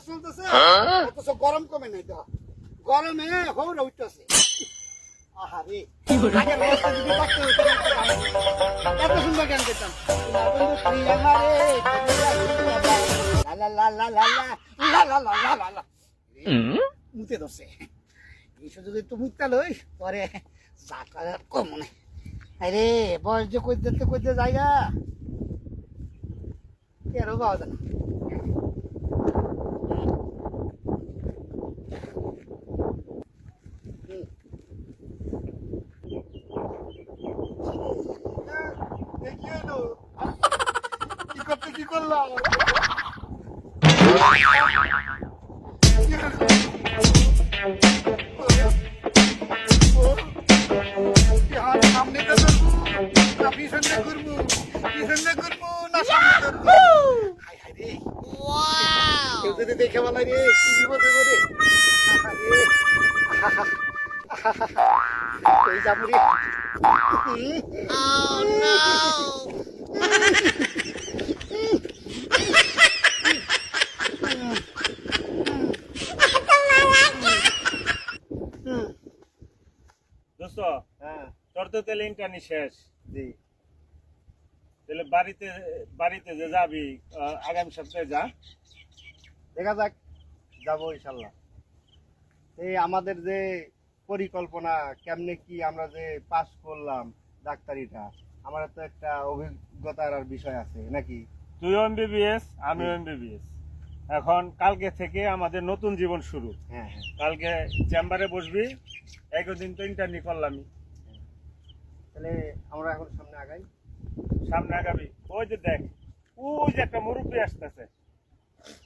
চলতেছে অথচ গরম কমে নাই তো গরমে হৌরা উঠতেছে আহারে আগের অবস্থা যদি থাকতে হইতো না, একটা গান হইতো। এত সুন্দর গান করতাম বন্ধু তুই আমারে লা লা লা লা লা লা লা লা লা লা লা মুতে ধরছে এই সুযোগে একটু মুখটা লই পরে যাতা কম মনে আরে বয়স যে কইতে জায়গা কেন পাওয়া যায় না কি করলাম সামনে তো পিছনে করবো না সামনে করবো হাই হাই রে কেউ যদি দেখে বলা রে কি বিপদে করে এই যাবো রে দোস্ত হ্যাঁ তোর তো তাহলে ইন্টারনি শেষ জি তাহলে বাড়িতে যে যাবি আগামী সপ্তাহে যা। দেখা যাক যাবো ইনশাল্লাহ এই আমাদের যে পরিকল্পনা কেমনে কি আমরা যে পাস করলাম ডাক্তারিটা আমার তো একটা অভিজ্ঞতার আর বিষয় আছে নাকি তুই এমবিবিএস আমি এমবিবিএস এখন কালকে থেকে আমাদের নতুন জীবন শুরু। হ্যাঁ হ্যাঁ কালকে চেম্বারে বসবি একদিন তো ইন্টারনি করলামই তাহলে আমরা এখন সামনে আগাই সামনে আগাবি ওই যে দেখ ওই যে একটা মুরব্বী আসতেছে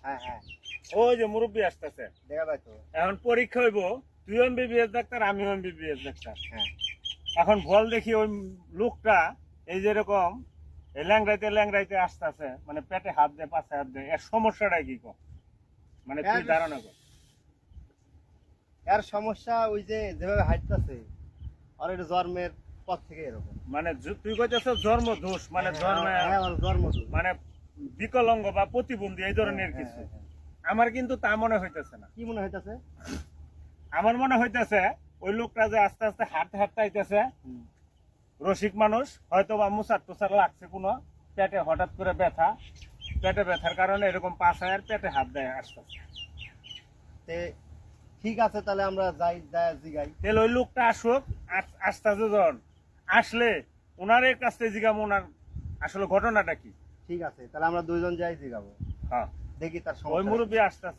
হ্যাঁ হ্যাঁ ওই যে মুরব্বী আসতেছে দেখা যায় তো এখন পরীক্ষা হইব তুই এমবিবিএস ডাক্তার আমি এমবিবিএস ডাক্তার হ্যাঁ এখন বল দেখি ওই লোকটা এই যেরকম এই ল্যাংড়াইতে আসতেছে মানে পেটে হাত দেয় পাশে হাত দেয় এর সমস্যাটা কি কর মানে তুই ধারণা কর এর সমস্যা ওই যে যেভাবে হাঁটতেছে আর এটা জন্মের পর থেকে এরকম মানে তুই কইতেছ জন্ম দোষ মানে জন্ম মানে বিকলাঙ্গ বা প্রতিবন্ধী এই ধরনের কিছু আমার কিন্তু তা মনে হইতেছে না। কি মনে হইতেছে আমার মনে হইতেছে ওই লোকটা যে আস্তে আস্তে হাঁটতে আইতেছে রসিক মানুষ হয়তো বা মুসার টুসার লাগছে কোনো পেটে হঠাৎ করে পেটে ব্যথার কারণে এরকম পাশায় পেটে হাত দেয় আস্তে আস্তে। ঠিক আছে তাহলে আমরা যাই জিগাই তাহলে ওই লোকটা আসুক আস্তে আস্তে যখন আসলে ওনার কাছ থেকে জিগাম ওনার আসলে ঘটনাটা কি। ঠিক আছে তাহলে আমরা দুইজন যাই জিগাবো হ্যাঁ দেখি তার ওই সমস্যা মুরব্বী আস্তে আস্তে